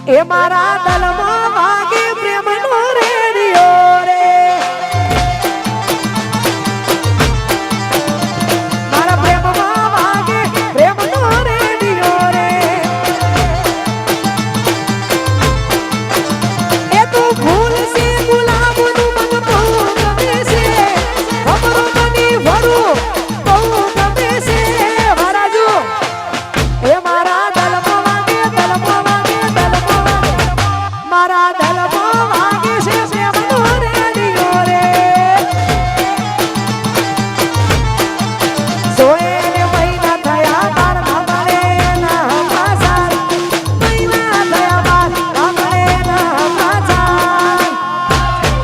એ મારા દલમાં વાગે પ્રેમનો રેડિયો રે મારા પ્રેમમાં વાગે પ્રેમનો રેડિયો રે એ તો ભૂલ છે ગુલાબનું મન બહુ ગમે છે ખબરો બની ભરું બહુ ગમે છે વરાજુ એ મારા દલમાં વાગે મારા દલમાં વાગે છે પ્રેમનો રેડિયો રે સોયને મહિના થયા બાર મામલે ના પાસાર મહિના થયા બાર મામલે ના પાસાર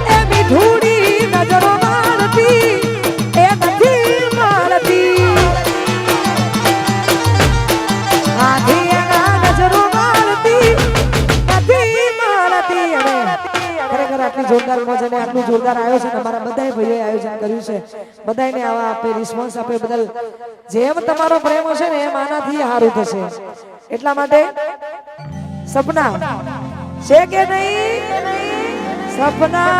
એ મીઠુડી નજરો મારતી એ નથી મારતી આધી એના નજરો મારતી ખરેખર આટલી જોરદાર મોજ અને આટલું જોરદાર આયોજન અમારા બધા ભાઈઓએ આયોજન કર્યું છે બધાને આવા આપે રિસ્પોન્સ આપે બદલ જેમ તમારો પ્રેમ હશે ને એમ આનાથી સારું થશે એટલા માટે સપના છે કે નહીં સપના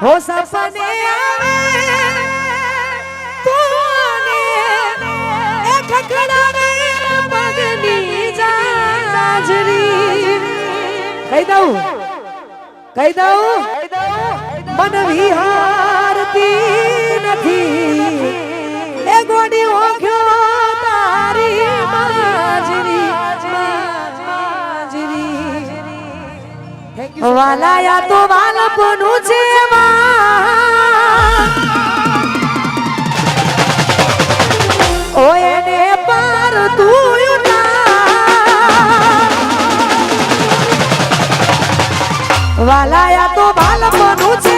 હો સપને આવે તોને એ ખખડાવે પગની જાજરી કહી દઉં મન વિહારતી નથી એ ગોડી ઓખ્યો તારી માજરી વાલાયા તો વાલપનું છે ઓ એને પાર તું વાલાયા તો બાલપનું છે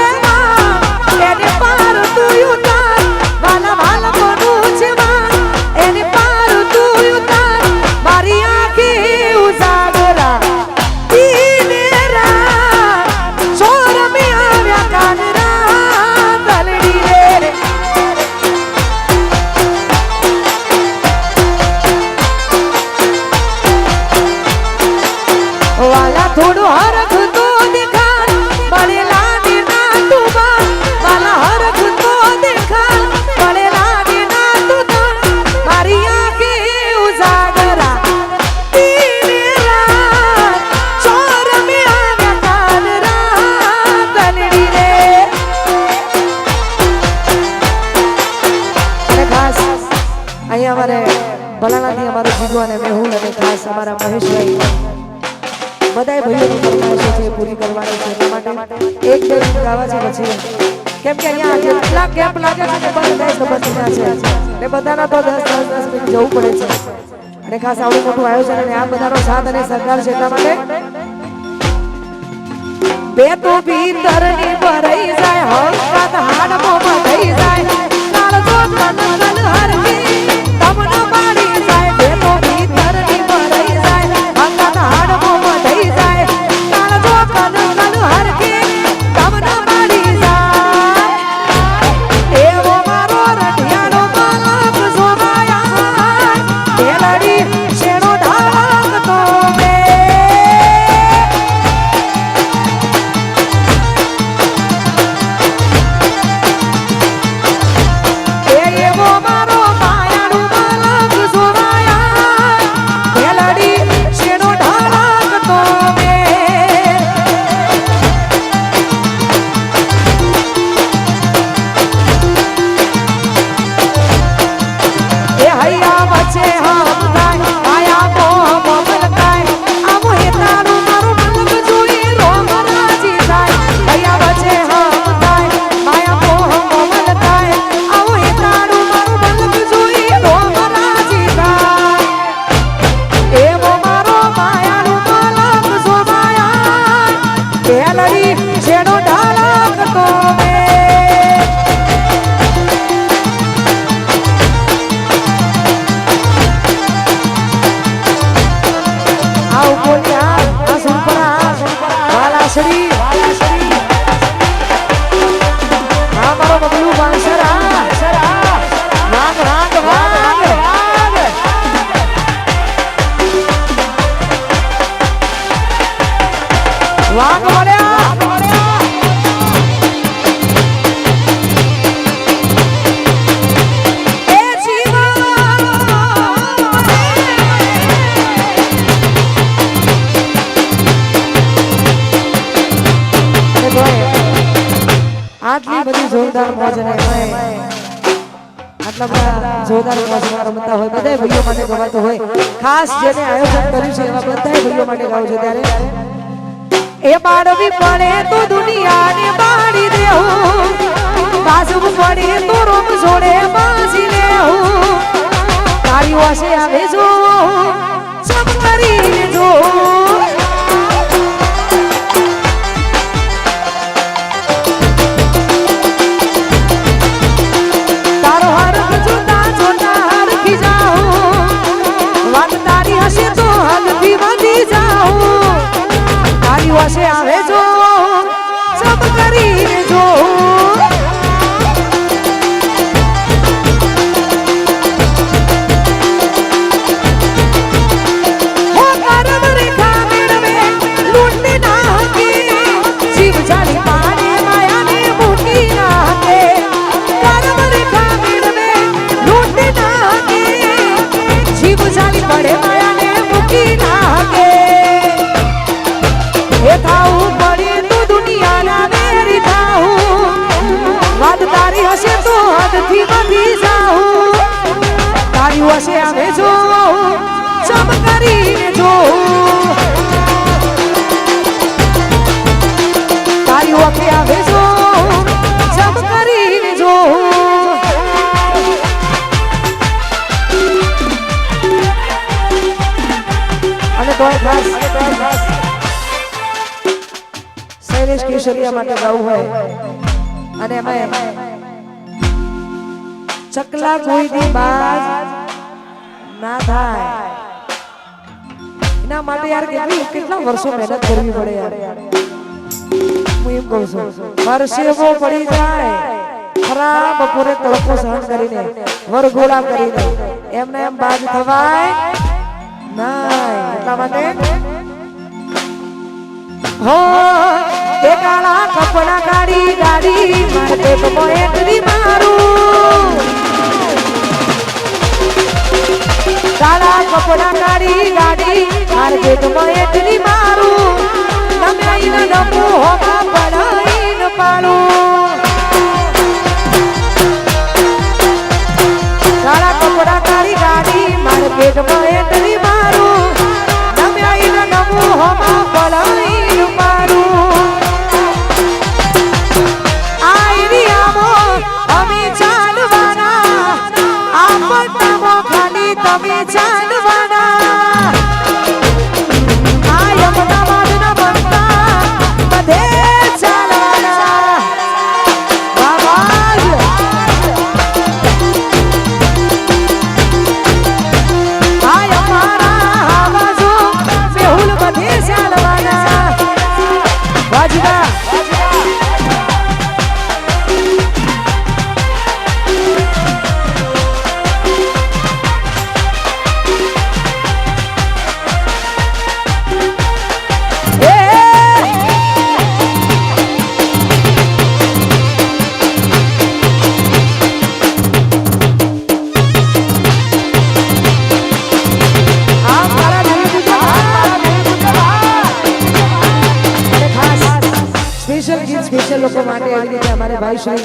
એને પાર તું ઉતાર વાલા બાલપનું છે એને પાર તું ઉતાર મારી આંખી ઉજાગરા દીને રાત ચોર મે આવ્યા કાનરા તલડી રે વાલા થોડું હરખ ભલાણાથી અમારું જીગવાને મેહુલ અને ખાસ અમારા મહેશભાઈ બધાય ભાઈઓની ફરમાઈશ છે પૂરી કરવાની છે એટલા માટે એક બે ગીત ગાવા છે પછી કેમ કે અહીંયા જેટલા કેમ્પ લાગે છે તે બધા સંબંધીના છે એટલે બધાના તો 10 મિનિટ જવું પડે છે અને ખાસ આવડું મોટું આયોજન અને આ બધાનો સાથ અને સહકાર છે એટલા માટે બે તો ભીતરની ભરાઈ જાય હળકાત હાડમાં થઈ જાય કાળ તો કનકલ હરકી તમને મારી જાય બે તો ભીતરની ભરાઈ જાય હળકાત હાડમાં થઈ જાય કાળ તો કનકલ હરકી તમને મારી જાય એવો મારો રઢિયાનો બાલક જોવાયા એ લડી શેનો ઢાક તો મે વાગ મળ્યા આટલી બધી જોરદાર મોજ ને આટલા બધા જોરદાર મોજમાં રમતા હોય બધા ભાઈઓ માટે ગવાતો હોય ખાસ જેને આયોજન કર્યું છે એવા બધા ભાઈઓ માટે ગાવ છે ત્યારે એ બાળવી પડે તો દુનિયાને બાળી દેવું બાજુ પડે તો રોમ છોડે બાજી લેવું તારી વાસે આવે જો સબ કરીને જો વાસે આવે જો સબ કરીને જો હો કરમ રેખા મેળવે લૂંટી નાખે જીવ જાળી પાડે માયાને મૂકી નાખે કરમ રેખા મેળવે લૂંટી નાખે જીવ જાળી પડે માયાને મૂકી નાખે એ થાવું પડે તો દુનિયાના વેરી થાવું વાત તારી હશે તો હદથી વધી જાઉં તારી હશે આવે જો સબ કરીને જો તારી વખતે આવે જો સબ કરીને જો અને તો ખાસ શૈલેષ કેશરિયા માટે ગાવું હોય અને એમાં ચકલા કોઈ દી બાજ ના થાય એના માટે યાર કેટલા વર્ષો મહેનત કરવી પડે યાર હું એમ કહું છું પરસેવો પડી જાય ખરા બપોરે તડકો સહન કરીને વરઘોડા કરીને એમને એમ બાજ થવાય ના એટલા માટે હો એ કાળા કપડા કાઢી ગાડી મારે પેટમાં એટલી મારું કાળા કપડા કાઢી ગાડી મારે પેટમાં એટલી મારું નમે આઈને નમો હોમાં પડાઈને પાડું કાળા કપડા કાઢી ગાડી મારે પેટમાં એટલી મારું નમે આઈને નમો હોમાં પડાઈને પાડું તમે ચાલવાના આ યમના વાદના બનતા બધે ચાલવાના બાબાજ આ અમારા આવાજો બેહુલ બધે ચાલવાના વાજના स्पेशल लोगों માટે આવી રીતે અમારે ભાઈ શ્રી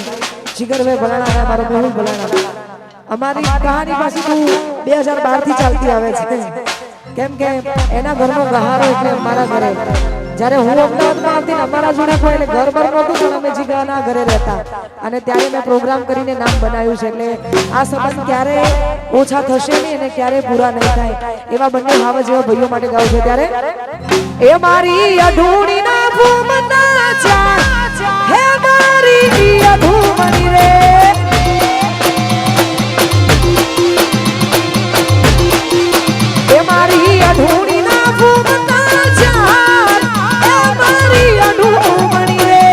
જીગરભાઈ ભલાણા અને અમારો મેહુલ ભલાણા અમારી કહાની પાછી તો 2012 થી ચાલતી આવે છે કેમ કે એના ઘરનો ગહારો એટલે અમારા ઘરે જ્યારે હું અમદાવાદમાં આવતી ને અમારા જોડે કોઈ એટલે ઘર પર નહોતું પણ અમે જીગાના ઘરે રહેતા અને ત્યારે મેં પ્રોગ્રામ કરીને નામ બનાવ્યું છે એટલે આ સંબંધ ક્યારે ઓછા થશે નહીં અને ક્યારે પૂરા નહીં થાય એવા બંને ભાવ જેવા ભાઈઓ માટે ગાઉં છે ત્યારે એ મારી અઢૂણીના ભૂમના ચા હે મારી અઢૂમણી રે એ મારી અઢૂણીના ભૂમના ચા હે મારી અઢૂમણી રે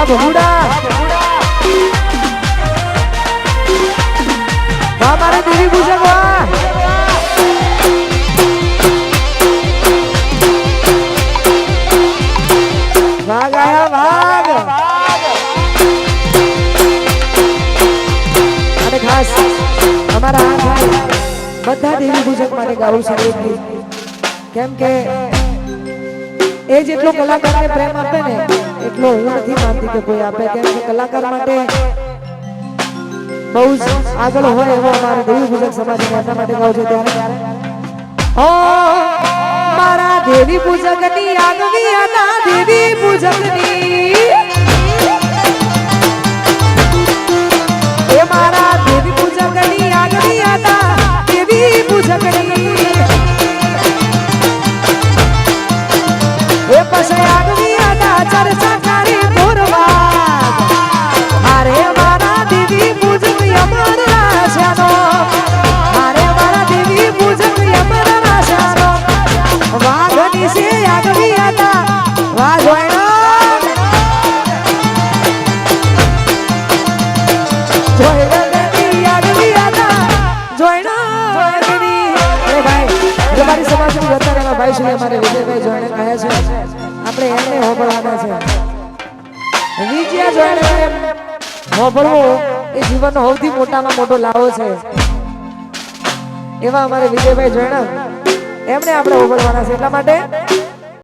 ભગુડા વાહ મારે દેવી પૂજક વાહ વાઘ આયા વાઘ અને ખાસ અમારા આ ભાઈ બધા દેવી પૂજક માટે ગાવું છે એક ગીત કેમ કે એ જેટલો કલાકારને પ્રેમ આપે ને એટલો હું નથી માનતી કે કોઈ આપે કેમ કે કલાકાર માટે બહુ જ આગળ હોય એવો અમારે દેવી પૂજક સમાજ એના માટે ગાવું છે ત્યારે ઓ મારા દેવી પૂજકની આગવી હતા દેવી પૂજકની એ મારા દેવી પૂજકની આગવી હતા દેવી પૂજકની એ પછી આગવી હતા ચર્ચા કરી પૂરવા અરે મારા દેવી પૂજક અમર રાશાનો અરે મારા દેવી પૂજક અમર રાશાનો વાઘની સે આગવી હતા વાઘોયનો જોઈની આગવી હતા જોઈનો વાઘની અરે ભાઈ તમારી સમાજની વતન ભાઈ શ્રી અમારે વિજયભાઈ જોઈને કહે છે આપણે એમને હોબળવાના છે વિજય જોઈને હોબળવો એ જીવનનો સૌથી મોટામાં મોટો લાવો છે એવા અમારે વિજયભાઈ જોઈને એમને આપણે હોબળવાના છે એટલા માટે